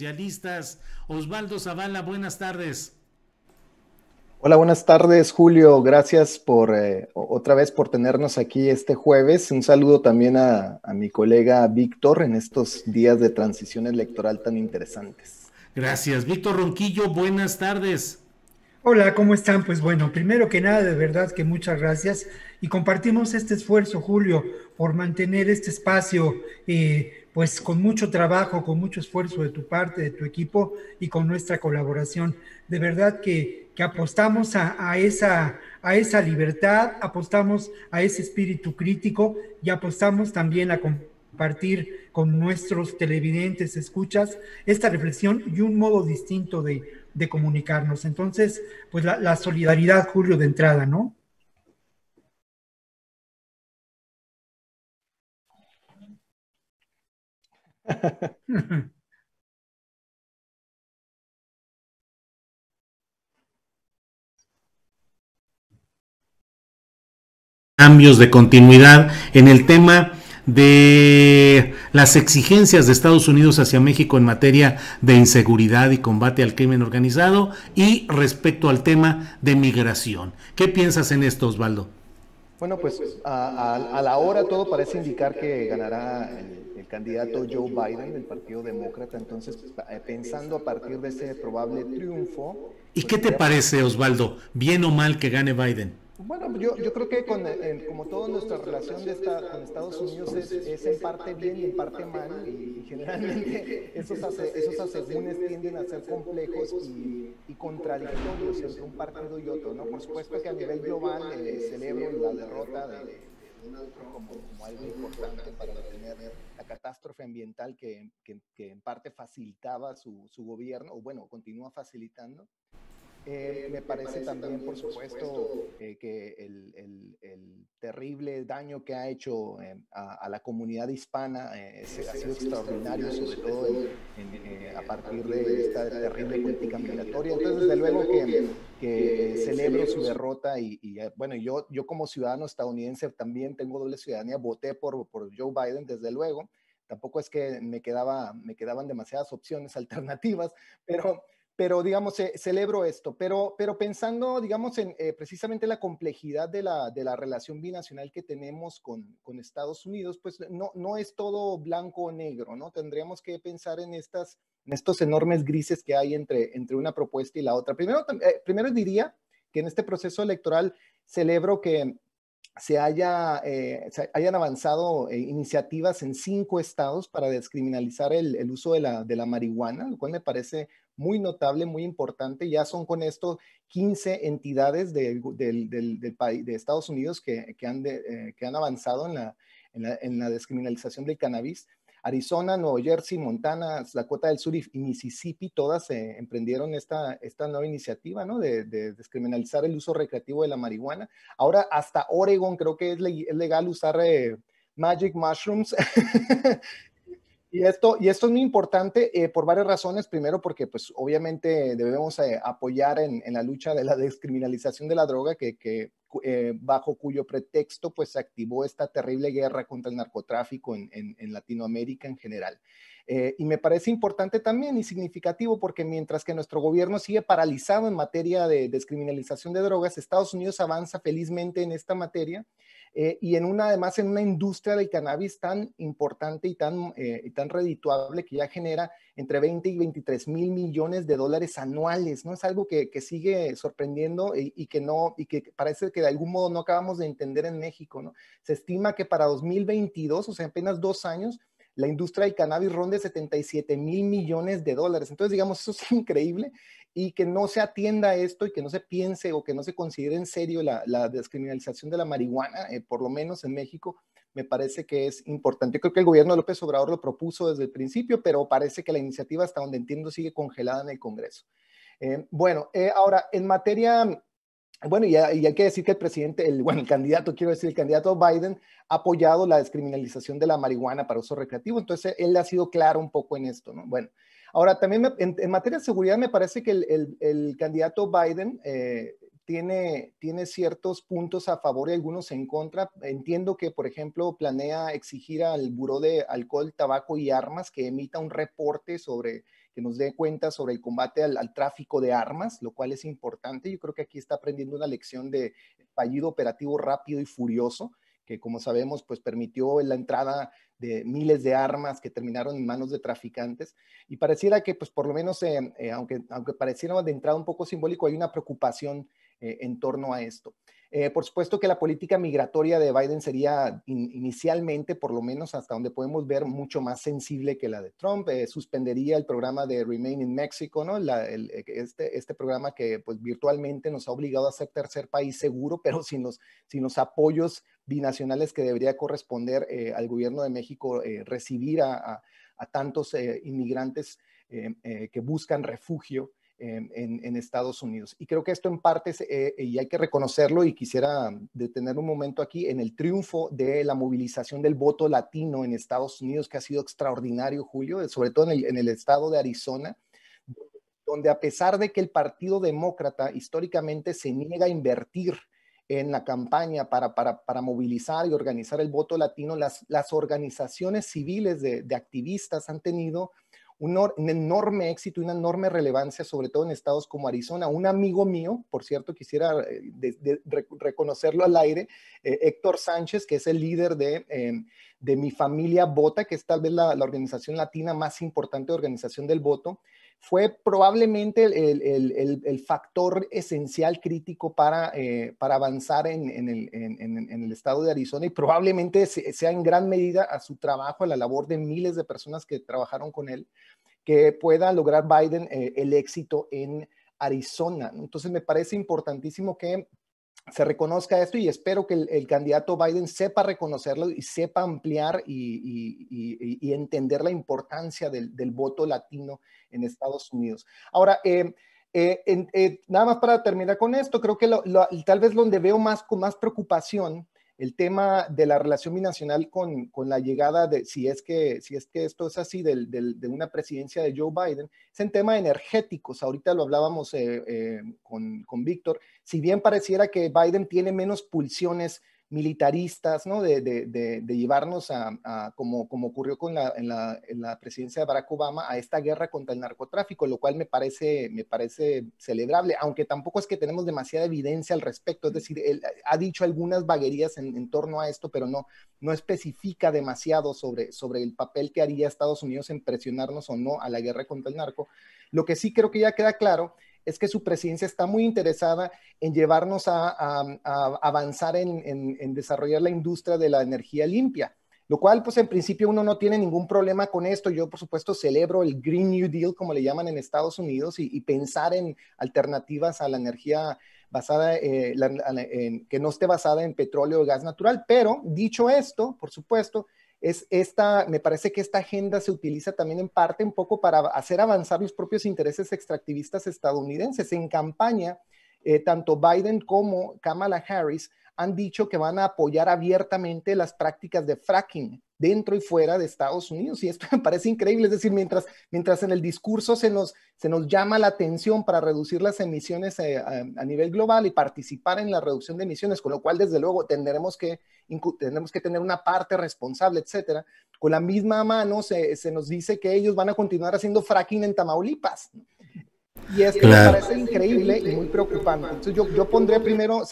Especialistas. Osvaldo Zavala, buenas tardes. Hola, buenas tardes, Julio. Gracias por otra vez por tenernos aquí este jueves. Un saludo también a mi colega Víctor en estos días de transición electoral tan interesantes. Gracias. Víctor Ronquillo, buenas tardes. Hola, ¿cómo están? Pues bueno, primero que nada, de verdad que muchas gracias y compartimos este esfuerzo, Julio, por mantener este espacio, pues con mucho trabajo, con mucho esfuerzo de tu parte, de tu equipo y con nuestra colaboración. De verdad que apostamos a esa libertad, apostamos a ese espíritu crítico y apostamos también a compartir con nuestros televidentes, escuchas, esta reflexión y un modo distinto de comunicarnos. Entonces, pues la solidaridad, Julio, de entrada, ¿no? Cambios de continuidad en el tema de las exigencias de Estados Unidos hacia México en materia de inseguridad y combate al crimen organizado y respecto al tema de migración. ¿Qué piensas en esto, Osvaldo? Bueno, pues a la hora todo parece indicar que ganará el candidato Joe Biden del Partido Demócrata. Entonces, pensando a partir de ese probable triunfo, ¿Y pues qué te parece, Osvaldo? ¿Bien o mal que gane Biden? bueno, yo creo que como toda nuestra relación con Estados Unidos es en parte bien y en parte mal, y generalmente esos asegúnes tienden a ser complejos y contradictorios entre un partido y otro, ¿no? Por supuesto que a nivel global celebro la derrota de Donald Trump como algo importante para detener la catástrofe ambiental que en parte facilitaba su gobierno, o bueno, continúa facilitando. Me parece también, por supuesto, que el terrible daño que ha hecho a la comunidad hispana ha sido extraordinario, sobre todo a partir de esta terrible política migratoria. Entonces, desde luego que celebro su derrota bueno, yo como ciudadano estadounidense también tengo doble ciudadanía, voté por Joe Biden, desde luego. Tampoco es que me quedaban demasiadas opciones alternativas, pero digamos, celebro esto, pero pensando, digamos, en precisamente la complejidad de la relación binacional que tenemos con Estados Unidos, pues no es todo blanco o negro, ¿no? Tendríamos que pensar en estos enormes grises que hay entre una propuesta y la otra. Primero diría que en este proceso electoral celebro que se hayan avanzado iniciativas en 5 estados para descriminalizar el uso de la marihuana, lo cual me parece muy notable, muy importante. Ya son con esto 15 entidades del país, de Estados Unidos que han avanzado en la descriminalización del cannabis. Arizona, Nueva Jersey, Montana, Dakota del Sur y Mississippi, todas emprendieron esta nueva iniciativa, ¿no? De descriminalizar el uso recreativo de la marihuana. Ahora hasta Oregon creo que es legal usar Magic Mushrooms. Y esto es muy importante por varias razones. Primero, porque pues obviamente debemos apoyar en la lucha de la descriminalización de la droga, bajo cuyo pretexto pues se activó esta terrible guerra contra el narcotráfico en Latinoamérica en general. Y me parece importante también y significativo porque mientras que nuestro gobierno sigue paralizado en materia de descriminalización de drogas, Estados Unidos avanza felizmente en esta materia. Y además en una industria del cannabis tan importante y tan redituable que ya genera entre 20 y 23 mil millones de dólares anuales, ¿no? Es algo que sigue sorprendiendo y que parece que de algún modo no acabamos de entender en México, ¿no? Se estima que para 2022, o sea, apenas 2 años, la industria del cannabis ronde 77 mil millones de dólares. Entonces, digamos, eso es increíble y que no se atienda a esto y que no se piense o que no se considere en serio la descriminalización de la marihuana, por lo menos en México, me parece que es importante. Yo creo que el gobierno de López Obrador lo propuso desde el principio, pero parece que la iniciativa, hasta donde entiendo, sigue congelada en el Congreso. Ahora, en materia... Bueno, y hay que decir que el candidato, quiero decir, el candidato Biden ha apoyado la descriminalización de la marihuana para uso recreativo, entonces él ha sido claro un poco en esto, ¿no? Bueno, ahora también en materia de seguridad me parece que el candidato Biden tiene ciertos puntos a favor y algunos en contra. Entiendo que, por ejemplo, planea exigir al Buró de Alcohol, Tabaco y Armas que emita un reporte sobre que nos dé cuenta sobre el combate al tráfico de armas, lo cual es importante. Yo creo que aquí está aprendiendo una lección de fallido operativo rápido y furioso, que como sabemos, pues permitió la entrada de miles de armas que terminaron en manos de traficantes. Y pareciera que, pues por lo menos, aunque pareciera de entrada un poco simbólico, hay una preocupación en torno a esto. Por supuesto que la política migratoria de Biden sería inicialmente, por lo menos hasta donde podemos ver, mucho más sensible que la de Trump. Suspendería el programa de Remain in Mexico, ¿no? Este programa que pues virtualmente nos ha obligado a ser tercer país seguro, pero sin los apoyos binacionales que debería corresponder al gobierno de México recibir a tantos inmigrantes que buscan refugio en Estados Unidos. Y creo que esto en parte, y hay que reconocerlo, y quisiera detener un momento aquí, en el triunfo de la movilización del voto latino en Estados Unidos, que ha sido extraordinario, Julio, sobre todo en el estado de Arizona, donde a pesar de que el Partido Demócrata históricamente se niega a invertir en la campaña para movilizar y organizar el voto latino, las organizaciones civiles de activistas han tenido un enorme éxito y una enorme relevancia, sobre todo en estados como Arizona. Un amigo mío, por cierto, quisiera reconocerlo al aire, Héctor Sánchez, que es el líder de Mi Familia Vota, que es tal vez la organización latina más importante de organización del voto, fue probablemente el factor esencial crítico para avanzar en el estado de Arizona, y probablemente sea en gran medida a su trabajo, a la labor de miles de personas que trabajaron con él, que pueda lograr Biden el éxito en Arizona. Entonces me parece importantísimo que se reconozca esto, y espero que el candidato Biden sepa reconocerlo y sepa ampliar y entender la importancia del voto latino en Estados Unidos. Ahora, nada más para terminar con esto, creo que tal vez donde veo con más preocupación el tema de la relación binacional con la llegada de, si es que esto es así, de una presidencia de Joe Biden, es en tema energéticos. Ahorita lo hablábamos con Víctor. Si bien pareciera que Biden tiene menos pulsiones militaristas, ¿no? de llevarnos como ocurrió en la presidencia de Barack Obama, a esta guerra contra el narcotráfico, lo cual me parece celebrable, aunque tampoco es que tenemos demasiada evidencia al respecto. Es decir, él ha dicho algunas vaguerías en torno a esto, pero no especifica demasiado sobre el papel que haría Estados Unidos en presionarnos o no a la guerra contra el narco. Lo que sí creo que ya queda claro es que su presidencia está muy interesada en llevarnos a avanzar en desarrollar la industria de la energía limpia, lo cual, pues en principio uno no tiene ningún problema con esto. Yo, por supuesto, celebro el Green New Deal, como le llaman en Estados Unidos, y pensar en alternativas a la energía basada que no esté basada en petróleo o gas natural. Pero, dicho esto, por supuesto, me parece que esta agenda se utiliza también en parte un poco para hacer avanzar los propios intereses extractivistas estadounidenses. En campaña, tanto Biden como Kamala Harris han dicho que van a apoyar abiertamente las prácticas de fracking dentro y fuera de Estados Unidos, y esto me parece increíble. Es decir, mientras en el discurso se nos llama la atención para reducir las emisiones a nivel global y participar en la reducción de emisiones, con lo cual desde luego tendremos que tener una parte responsable, etcétera. Con la misma mano se nos dice que ellos van a continuar haciendo fracking en Tamaulipas. Y esto me parece increíble y muy preocupante. Entonces yo pondría primero,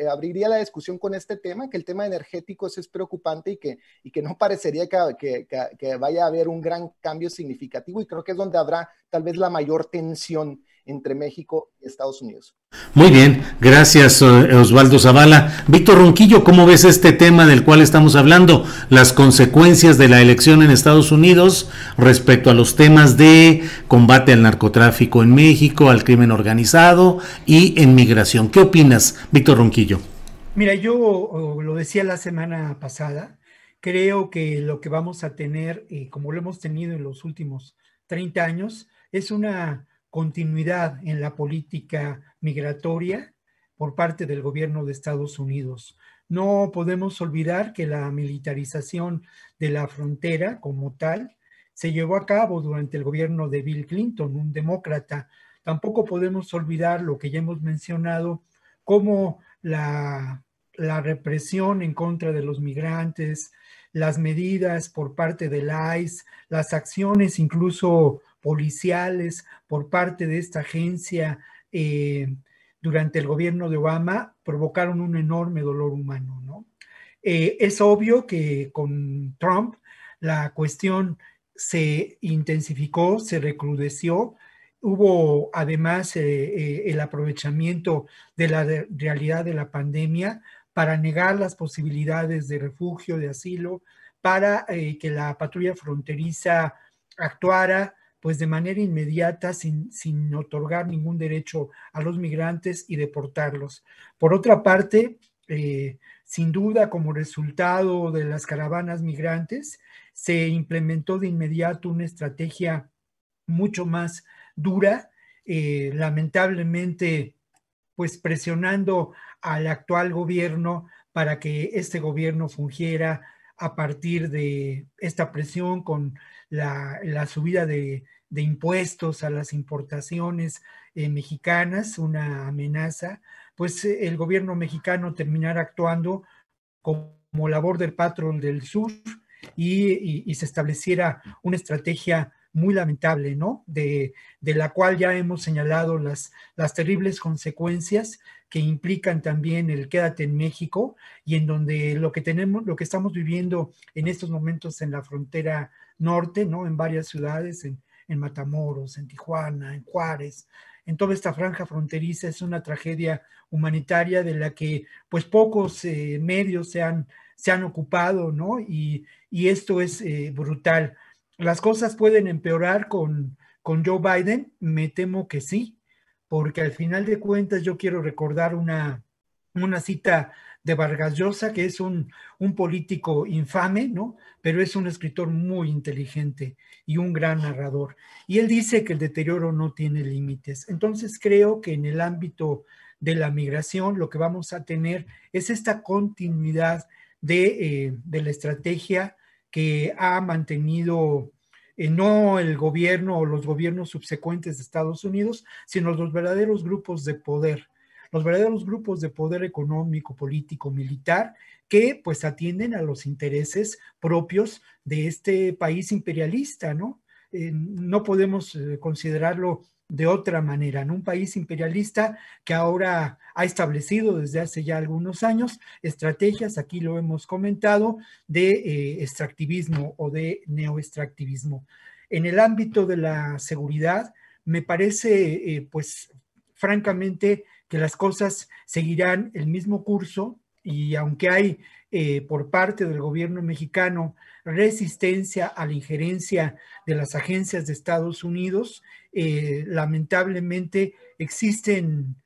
abriría la discusión con este tema, que el tema energético es preocupante y que no parecería que vaya a haber un gran cambio significativo, y creo que es donde habrá tal vez la mayor tensión entre México y Estados Unidos. Muy bien, gracias Osvaldo Zavala. Víctor Ronquillo, ¿cómo ves este tema del cual estamos hablando? Las consecuencias de la elección en Estados Unidos respecto a los temas de combate al narcotráfico en México, al crimen organizado y en migración. ¿Qué opinas, Víctor Ronquillo? Mira, yo lo decía la semana pasada, creo que lo que vamos a tener, como lo hemos tenido en los últimos 30 años, es una continuidad en la política migratoria por parte del gobierno de Estados Unidos. No podemos olvidar que la militarización de la frontera como tal se llevó a cabo durante el gobierno de Bill Clinton, un demócrata. Tampoco podemos olvidar lo que ya hemos mencionado, como la represión en contra de los migrantes, las medidas por parte del ICE, las acciones incluso policiales por parte de esta agencia durante el gobierno de Obama provocaron un enorme dolor humano, ¿no? Es obvio que con Trump la cuestión se intensificó, se recrudeció. Hubo además el aprovechamiento de la realidad de la pandemia para negar las posibilidades de refugio, de asilo, para que la patrulla fronteriza actuara pues de manera inmediata sin otorgar ningún derecho a los migrantes y deportarlos. Por otra parte, sin duda, como resultado de las caravanas migrantes, se implementó de inmediato una estrategia mucho más dura, lamentablemente, pues presionando al actual gobierno para que este gobierno fungiera a partir de esta presión con la subida de impuestos a las importaciones mexicanas, una amenaza, pues el gobierno mexicano terminará actuando como la Border Patrol del sur y se estableciera una estrategia muy lamentable, ¿no? De la cual ya hemos señalado las terribles consecuencias que implican también el quédate en México y en donde lo que estamos viviendo en estos momentos en la frontera norte, ¿no? En varias ciudades, en Matamoros, en Tijuana, en Juárez, en toda esta franja fronteriza es una tragedia humanitaria de la que pues pocos medios se han ocupado, ¿no? Y esto es brutal. ¿Las cosas pueden empeorar con Joe Biden? Me temo que sí, porque al final de cuentas yo quiero recordar una cita de Vargas Llosa, que es un político infame, ¿no? Pero es un escritor muy inteligente y un gran narrador. Y él dice que el deterioro no tiene límites. Entonces creo que en el ámbito de la migración lo que vamos a tener es esta continuidad de la estrategia que ha mantenido no el gobierno o los gobiernos subsecuentes de Estados Unidos, sino los verdaderos grupos de poder, los verdaderos grupos de poder económico, político, militar, que pues atienden a los intereses propios de este país imperialista, ¿no? No podemos considerarlo de otra manera, en un país imperialista que ahora ha establecido desde hace ya algunos años estrategias, aquí lo hemos comentado, de extractivismo o de neoextractivismo. En el ámbito de la seguridad, me parece, pues, francamente, que las cosas seguirán el mismo curso y aunque hay por parte del gobierno mexicano resistencia a la injerencia de las agencias de Estados Unidos, lamentablemente existen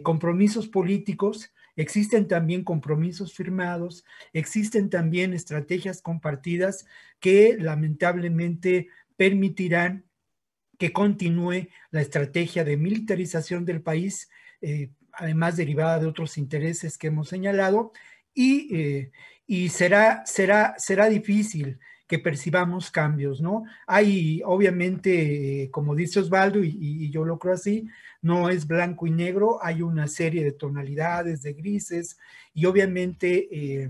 compromisos políticos, existen también compromisos firmados, existen también estrategias compartidas que lamentablemente permitirán que continúe la estrategia de militarización del país, además derivada de otros intereses que hemos señalado, y será difícil que percibamos cambios, ¿no? Hay, obviamente, como dice Osvaldo, y yo lo creo así, no es blanco y negro, hay una serie de tonalidades, de grises, y obviamente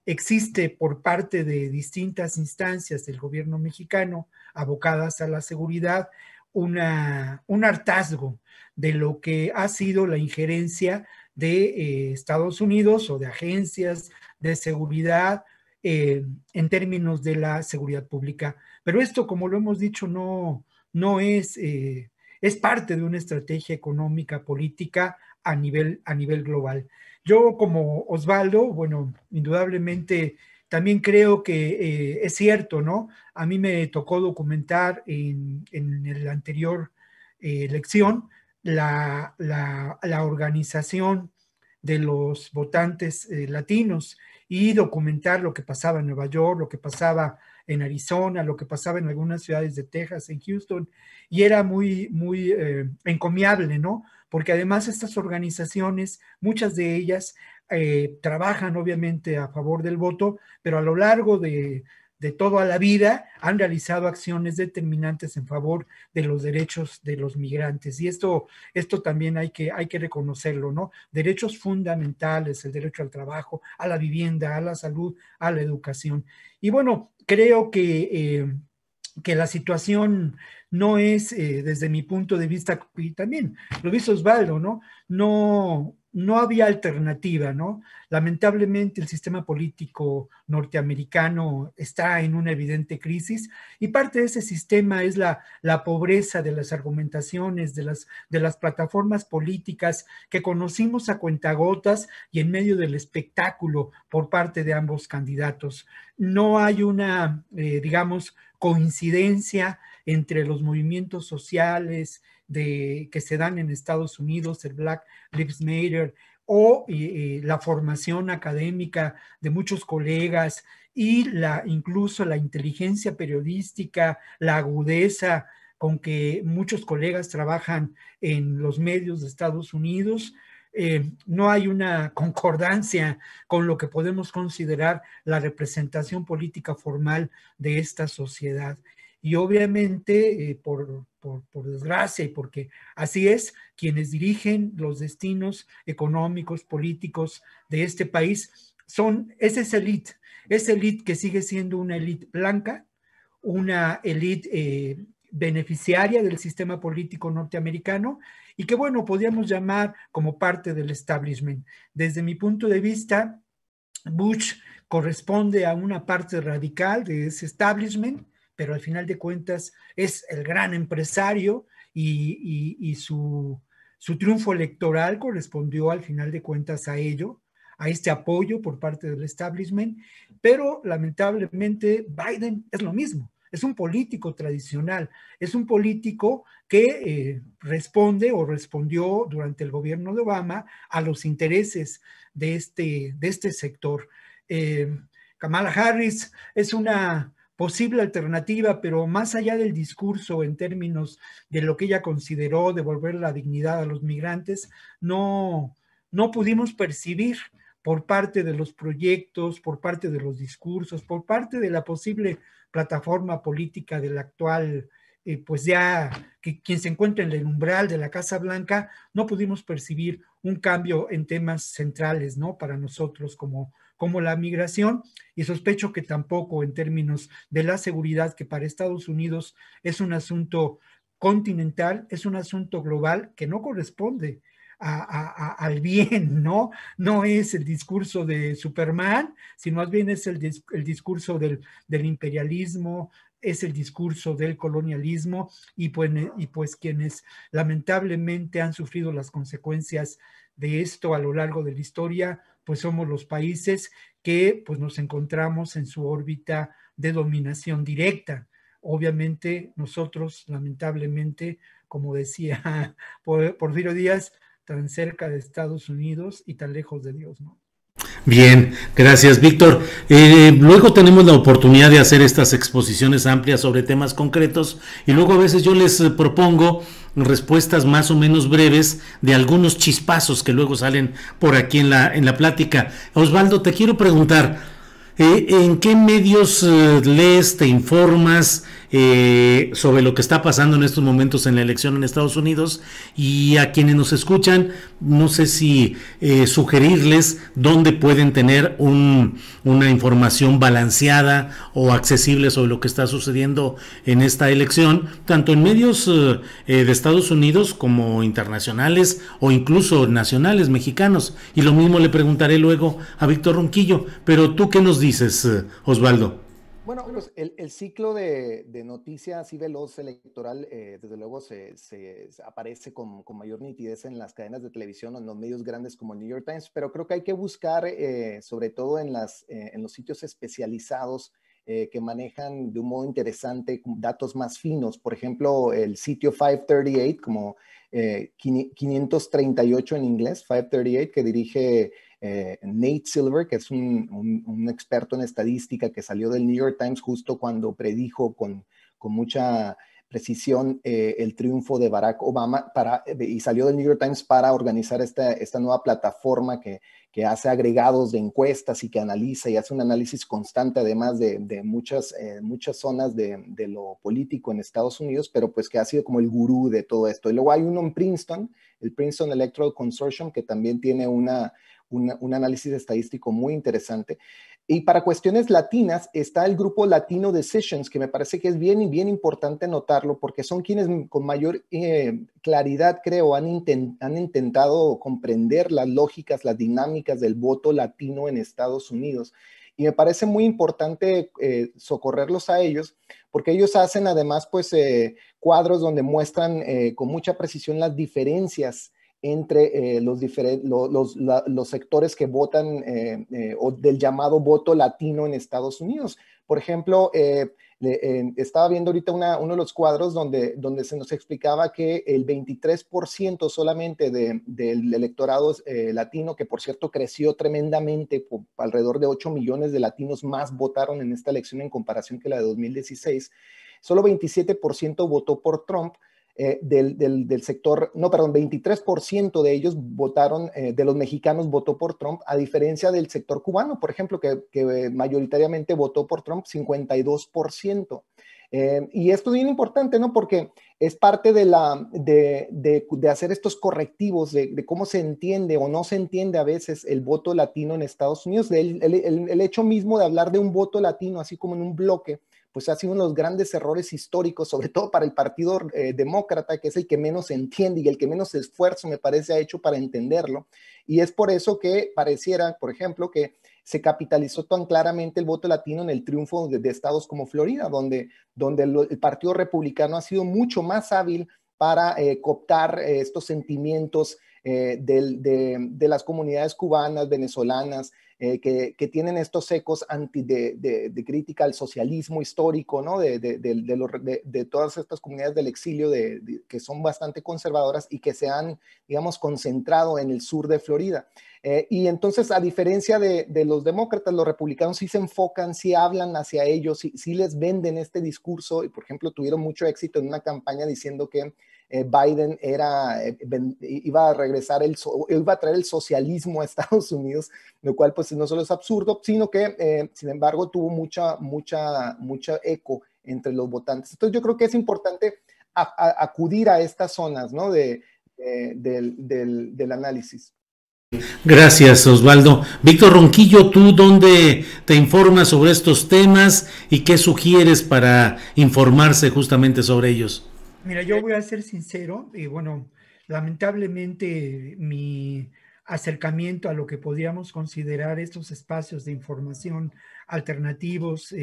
existe por parte de distintas instancias del gobierno mexicano abocadas a la seguridad un hartazgo de lo que ha sido la injerencia de Estados Unidos o de agencias de seguridad en términos de la seguridad pública. Pero esto, como lo hemos dicho, no es parte de una estrategia económica, política a nivel global. Yo como Osvaldo, bueno, indudablemente también creo que es cierto, ¿no? A mí me tocó documentar en el anterior elección la organización de los votantes latinos y documentar lo que pasaba en Nueva York, lo que pasaba en Arizona, lo que pasaba en algunas ciudades de Texas, en Houston, y era muy encomiable, ¿no? Porque además estas organizaciones, muchas de ellas trabajan obviamente a favor del voto, pero a lo largo de toda la vida han realizado acciones determinantes en favor de los derechos de los migrantes. Y esto también hay que reconocerlo, ¿no? Derechos fundamentales, el derecho al trabajo, a la vivienda, a la salud, a la educación. Y bueno, creo que que la situación no es, desde mi punto de vista, y también lo dice Osvaldo, ¿no? No había alternativa, ¿no? Lamentablemente el sistema político norteamericano está en una evidente crisis y parte de ese sistema es la pobreza de las argumentaciones, de las plataformas políticas que conocimos a cuentagotas y en medio del espectáculo por parte de ambos candidatos. No hay una, digamos, coincidencia entre los movimientos sociales que se dan en Estados Unidos, el Black Lives Matter, o la formación académica de muchos colegas y incluso la inteligencia periodística, la agudeza con que muchos colegas trabajan en los medios de Estados Unidos. No hay una concordancia con lo que podemos considerar la representación política formal de esta sociedad. Y obviamente, por desgracia y porque así es, quienes dirigen los destinos económicos, políticos de este país es esa élite que sigue siendo una élite blanca, una élite beneficiaria del sistema político norteamericano y que, bueno, podríamos llamar como parte del establishment. Desde mi punto de vista, Bush corresponde a una parte radical de ese establishment, pero al final de cuentas es el gran empresario y su triunfo electoral correspondió al final de cuentas a ello, a este apoyo por parte del establishment, pero lamentablemente Biden es lo mismo. Es un político tradicional, es un político que responde o respondió durante el gobierno de Obama a los intereses de este sector. Kamala Harris es una posible alternativa, pero más allá del discurso en términos de lo que ella consideró devolver la dignidad a los migrantes, no pudimos percibir por parte de los proyectos, por parte de los discursos, por parte de la posible plataforma política del actual, pues ya que quien se encuentra en el umbral de la Casa Blanca, no pudimos percibir un cambio en temas centrales, ¿no? Para nosotros como la migración, y sospecho que tampoco en términos de la seguridad, que para Estados Unidos es un asunto continental, es un asunto global que no corresponde al bien, ¿no? No es el discurso de Superman, sino más bien es el discurso del imperialismo, es el discurso del colonialismo y pues quienes lamentablemente han sufrido las consecuencias de esto a lo largo de la historia, pues somos los países que pues nos encontramos en su órbita de dominación directa. Obviamente nosotros, lamentablemente, como decía Porfirio Díaz, tan cerca de Estados Unidos y tan lejos de Dios, ¿no? Bien, gracias, Víctor. Luego tenemos la oportunidad de hacer estas exposiciones amplias sobre temas concretos y luego a veces yo les propongo respuestas más o menos breves de algunos chispazos que luego salen por aquí en la plática. Osvaldo, te quiero preguntar, ¿en qué medios lees, te informas sobre lo que está pasando en estos momentos en la elección en Estados Unidos? Y a quienes nos escuchan, no sé si sugerirles dónde pueden tener una información balanceada o accesible sobre lo que está sucediendo en esta elección, tanto en medios de Estados Unidos como internacionales o incluso nacionales mexicanos. Y lo mismo le preguntaré luego a Víctor Ronquillo. Pero tú, ¿qué nos dices, Osvaldo? Bueno, pues el ciclo de noticias así veloz electoral, desde luego se aparece con mayor nitidez en las cadenas de televisión o en los medios grandes como el New York Times, pero creo que hay que buscar, sobre todo en los sitios especializados que manejan de un modo interesante datos más finos. Por ejemplo, el sitio 538, como 538 en inglés, 538, que dirige Nate Silver, que es un experto en estadística que salió del New York Times justo cuando predijo con mucha precisión el triunfo de Barack Obama y salió del New York Times para organizar esta nueva plataforma que hace agregados de encuestas y que analiza y hace un análisis constante además de muchas zonas de lo político en Estados Unidos, pero pues que ha sido como el gurú de todo esto. Y luego hay uno en Princeton, el Princeton Electoral Consortium, que también tiene un análisis estadístico muy interesante. Y para cuestiones latinas está el grupo Latino Decisions, que me parece que es bien importante notarlo, porque son quienes con mayor claridad, creo, han intentado comprender las lógicas, las dinámicas del voto latino en Estados Unidos. Y me parece muy importante socorrerlos a ellos, porque ellos hacen además pues cuadros donde muestran con mucha precisión las diferencias entre los sectores que votan o del llamado voto latino en Estados Unidos. Por ejemplo, estaba viendo ahorita uno de los cuadros donde se nos explicaba que el 23% solamente del electorado latino, que por cierto creció tremendamente, alrededor de 8 millones de latinos más votaron en esta elección en comparación que la de 2016, solo 27% votó por Trump. Del sector, no, perdón, 23% de ellos votaron, de los mexicanos votó por Trump, a diferencia del sector cubano, por ejemplo, que mayoritariamente votó por Trump, 52%. Y esto es bien importante, ¿no? Porque es parte de hacer estos correctivos de cómo se entiende o no se entiende a veces el voto latino en Estados Unidos. El hecho mismo de hablar de un voto latino, así como en un bloque, pues ha sido uno de los grandes errores históricos, sobre todo para el Partido Demócrata, que es el que menos entiende y el que menos esfuerzo, me parece, ha hecho para entenderlo. Y es por eso que pareciera, por ejemplo, que se capitalizó tan claramente el voto latino en el triunfo de estados como Florida, donde el Partido Republicano ha sido mucho más hábil para cooptar estos sentimientos de las comunidades cubanas, venezolanas, que tienen estos ecos de crítica al socialismo histórico, ¿no? de todas estas comunidades del exilio que son bastante conservadoras y que se han, digamos, concentrado en el sur de Florida. Y entonces, a diferencia de los demócratas, los republicanos sí se enfocan, sí hablan hacia ellos, sí les venden este discurso, y por ejemplo tuvieron mucho éxito en una campaña diciendo que Biden iba a iba a traer el socialismo a Estados Unidos, lo cual pues no solo es absurdo, sino que sin embargo tuvo mucha eco entre los votantes. Entonces yo creo que es importante acudir a estas zonas, ¿no? del análisis. Gracias, Osvaldo. Víctor Ronquillo, ¿tú dónde te informas sobre estos temas y qué sugieres para informarse justamente sobre ellos? Mira, yo voy a ser sincero, y bueno, lamentablemente mi acercamiento a lo que podríamos considerar estos espacios de información alternativos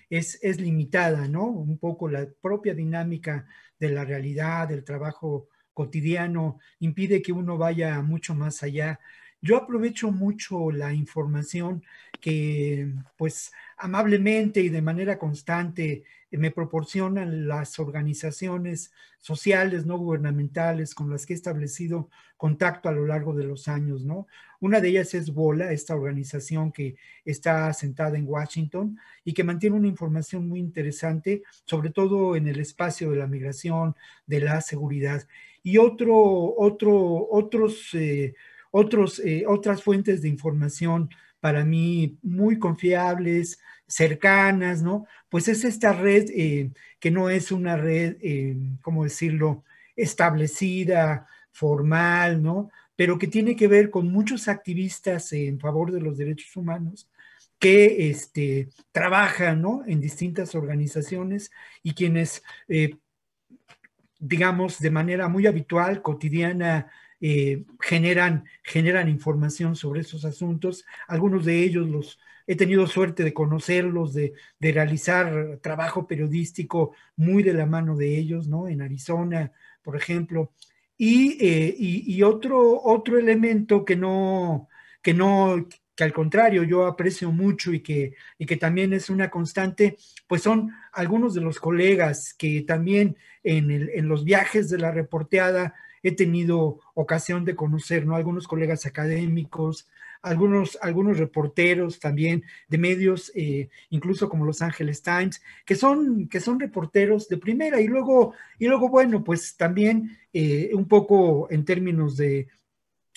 es limitada, ¿no? Un poco la propia dinámica de la realidad, del trabajo cotidiano, impide que uno vaya mucho más allá. Yo aprovecho mucho la información que, pues, amablemente y de manera constante me proporcionan las organizaciones sociales no gubernamentales con las que he establecido contacto a lo largo de los años, ¿no? Una de ellas es WOLA, esta organización que está asentada en Washington y que mantiene una información muy interesante, sobre todo en el espacio de la migración, de la seguridad. Y otras fuentes de información para mí muy confiables, cercanas, ¿no? Pues es esta red que no es una red, ¿cómo decirlo?, establecida, formal, ¿no? Pero que tiene que ver con muchos activistas en favor de los derechos humanos que trabajan, ¿no?, en distintas organizaciones y quienes, digamos, de manera muy habitual, cotidiana, generan información sobre esos asuntos. Algunos de ellos he tenido suerte de conocerlos, de realizar trabajo periodístico muy de la mano de ellos, ¿no? En Arizona, por ejemplo. Y otro elemento que al contrario yo aprecio mucho y que también es una constante, pues son algunos de los colegas que también en los viajes de la reporteada he tenido ocasión de conocer, ¿no? Algunos colegas académicos, algunos reporteros también de medios, incluso como Los Angeles Times, que son reporteros de primera, y luego bueno, pues también un poco en términos de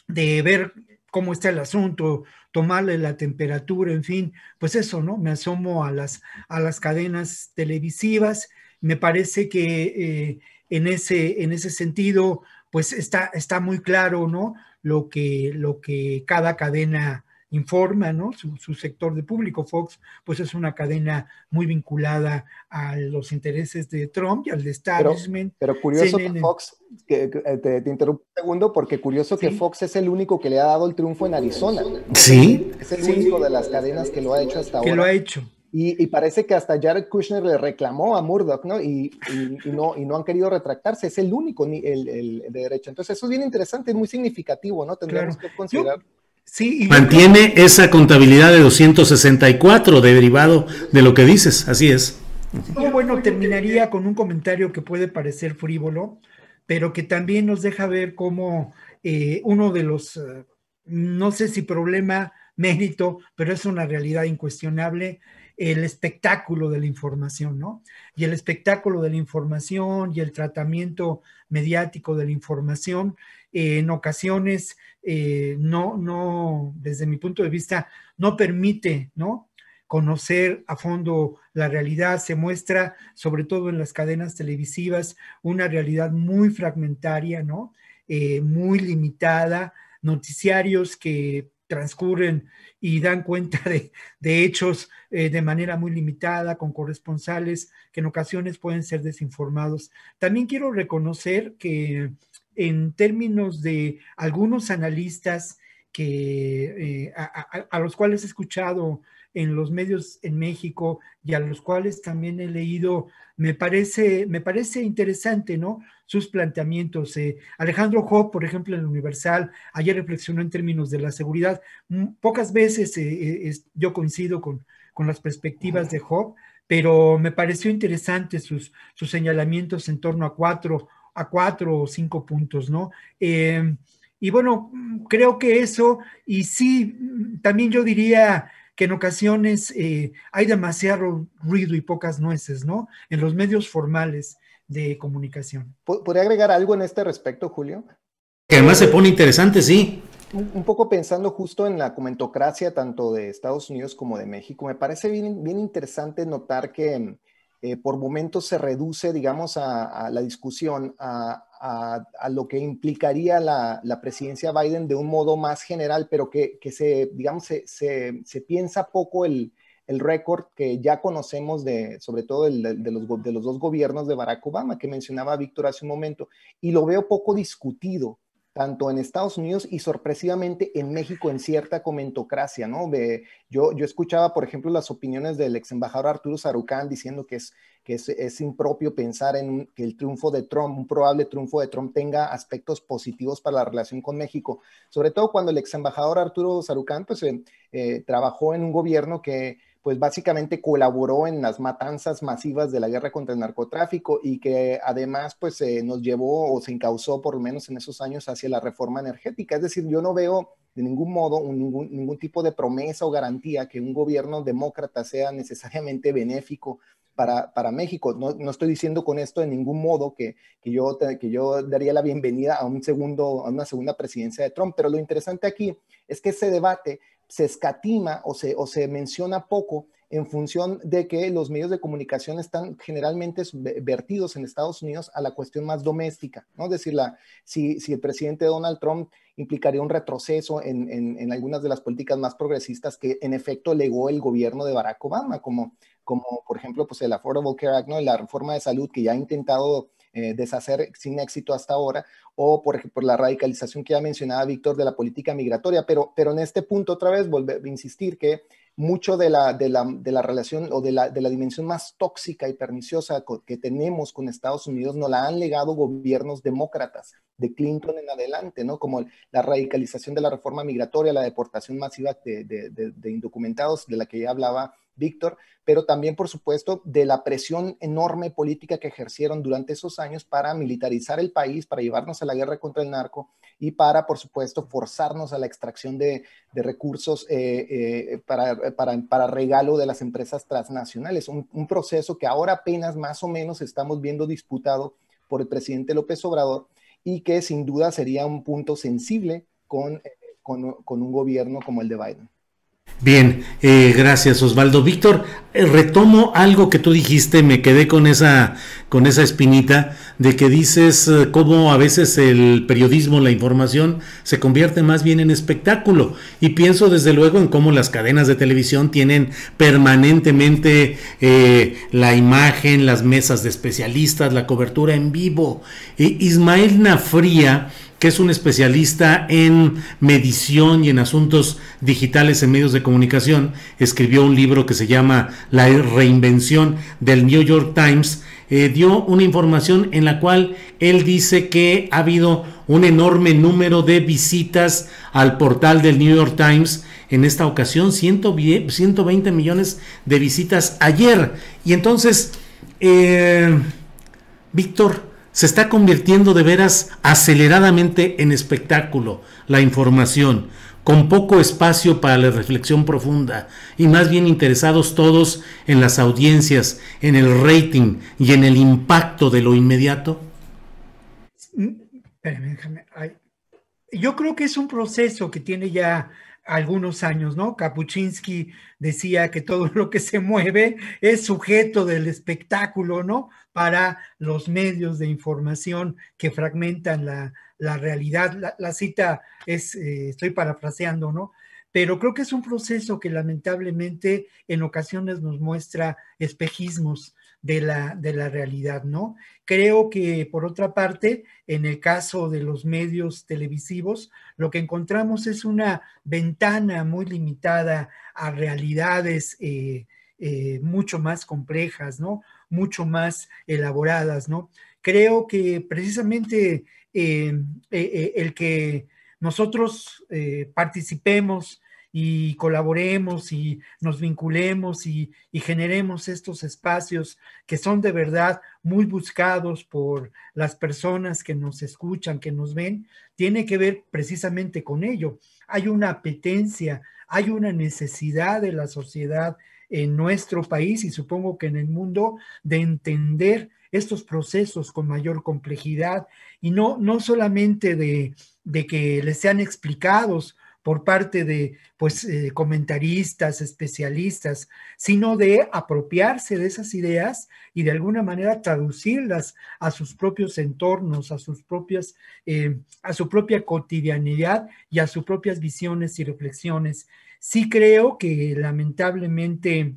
ver cómo está el asunto, tomarle la temperatura, en fin, pues eso, ¿no? Me asomo a las cadenas televisivas, me parece que en ese sentido, pues está muy claro, ¿no? Lo que cada cadena informa, ¿no? Su sector de público. Fox, pues es una cadena muy vinculada a los intereses de Trump y al establishment. Pero curioso que CNN, Fox, te interrumpo un segundo, porque curioso que sí, Fox es el único que le ha dado el triunfo en Arizona. Sí, Es el sí, único de las cadenas que lo ha hecho hasta que lo ahora. ha hecho. Y parece que hasta Jared Kushner le reclamó a Murdoch, ¿no? Y no han querido retractarse. Es el único, el de derecha. Entonces, eso es bien interesante, es muy significativo, ¿no? Tendríamos Claro. que considerar. Sí, y yo creo mantiene esa contabilidad de 264 derivado de lo que dices, así es. que, bueno, terminaría con un comentario que puede parecer frívolo, pero que también nos deja ver cómo uno de los, no sé si problema, mérito, pero es una realidad incuestionable, el espectáculo de la información, ¿no? Y el espectáculo de la información y el tratamiento mediático de la información, en ocasiones, desde mi punto de vista, no permite, ¿no? Conocer a fondo la realidad. Se muestra, sobre todo en las cadenas televisivas, una realidad muy fragmentaria, ¿no? Muy limitada, noticiarios que transcurren y dan cuenta de hechos de manera muy limitada, con corresponsales que en ocasiones pueden ser desinformados. También quiero reconocer que en términos de algunos analistas a los cuales he escuchado en los medios en México y a los cuales también he leído, me parece interesante, ¿no? Sus planteamientos. Alejandro Job, por ejemplo, en el Universal, ayer reflexionó en términos de la seguridad. Pocas veces yo coincido con las perspectivas de Job, pero me pareció interesante sus señalamientos en torno a cuatro o cinco puntos, ¿no? Y bueno, creo que eso, y sí, también yo diría que en ocasiones hay demasiado ruido y pocas nueces, ¿no? En los medios formales de comunicación. ¿Podría agregar algo en este respecto, Julio? Que además se pone interesante, sí. Un poco pensando justo en la comentocracia tanto de Estados Unidos como de México, me parece bien interesante notar que por momentos se reduce, digamos, a la discusión a lo que implicaría la presidencia Biden de un modo más general, pero que digamos, se piensa poco el récord que ya conocemos sobre todo de los dos gobiernos de Barack Obama, que mencionaba Víctor hace un momento, y lo veo poco discutido tanto en Estados Unidos y sorpresivamente en México en cierta comentocracia, ¿no? Yo escuchaba, por ejemplo, las opiniones del ex embajador Arturo Sarucán diciendo que es impropio pensar en que el triunfo de Trump, un probable triunfo de Trump tenga aspectos positivos para la relación con México, sobre todo cuando el ex embajador Arturo Sarucán pues, trabajó en un gobierno que pues básicamente colaboró en las matanzas masivas de la guerra contra el narcotráfico y que además pues nos llevó o se encauzó por lo menos en esos años hacia la reforma energética. Es decir, yo no veo de ningún modo ningún tipo de promesa o garantía que un gobierno demócrata sea necesariamente benéfico para México. No estoy diciendo con esto de ningún modo que yo daría la bienvenida a una segunda presidencia de Trump, pero lo interesante aquí es que ese debate se escatima o se menciona poco en función de que los medios de comunicación están generalmente vertidos en Estados Unidos a la cuestión más doméstica, ¿no? Es decir, si el presidente Donald Trump implicaría un retroceso en algunas de las políticas más progresistas que en efecto legó el gobierno de Barack Obama, como por ejemplo pues el Affordable Care Act, ¿no? La reforma de salud que ya ha intentado deshacer sin éxito hasta ahora, o por la radicalización que ya mencionaba Víctor de la política migratoria, pero en este punto otra vez volver a insistir que mucho de la relación o de la dimensión más tóxica y perniciosa que tenemos con Estados Unidos nos la han legado gobiernos demócratas de Clinton en adelante, ¿no? Como la radicalización de la reforma migratoria, la deportación masiva de indocumentados de la que ya hablaba Víctor, pero también, por supuesto, de la presión enorme política que ejercieron durante esos años para militarizar el país, para llevarnos a la guerra contra el narco y para, por supuesto, forzarnos a la extracción de recursos para regalo de las empresas transnacionales. Un proceso que ahora apenas más o menos estamos viendo disputado por el presidente López Obrador y que sin duda sería un punto sensible con un gobierno como el de Biden. Bien, gracias Osvaldo. Víctor, retomo algo que tú dijiste, me quedé con esa espinita de que dices cómo a veces el periodismo, la información, se convierte más bien en espectáculo. Y pienso desde luego en cómo las cadenas de televisión tienen permanentemente la imagen, las mesas de especialistas, la cobertura en vivo. Ismael Nafría, que es un especialista en medición y en asuntos digitales en medios de comunicación, escribió un libro que se llama La reinvención del New York Times. Dio una información en la cual él dice que ha habido un enorme número de visitas al portal del New York Times. En esta ocasión, 120 millones de visitas ayer. Y entonces, Víctor, se está convirtiendo de veras aceleradamente en espectáculo la información, con poco espacio para la reflexión profunda y más bien interesados todos en las audiencias, en el rating y en el impacto de lo inmediato. Yo creo que es un proceso que tiene ya algunos años, ¿no? Kapuscinski decía que todo lo que se mueve es sujeto del espectáculo, ¿no? Para los medios de información que fragmentan la realidad. La cita es, estoy parafraseando, ¿no? Pero creo que es un proceso que lamentablemente en ocasiones nos muestra espejismos de la realidad, ¿no? Creo que, por otra parte, en el caso de los medios televisivos, lo que encontramos es una ventana muy limitada a realidades mucho más complejas, ¿no? Mucho más elaboradas, ¿no? Creo que precisamente el que nosotros participemos y colaboremos y nos vinculemos y generemos estos espacios que son de verdad muy buscados por las personas que nos escuchan, que nos ven, tiene que ver precisamente con ello. Hay una apetencia, hay una necesidad de la sociedad en nuestro país y supongo que en el mundo de entender estos procesos con mayor complejidad y no solamente de que les sean explicados por parte de comentaristas, especialistas, sino de apropiarse de esas ideas y de alguna manera traducirlas a sus propios entornos, a su propia cotidianidad y a sus propias visiones y reflexiones. Sí creo que lamentablemente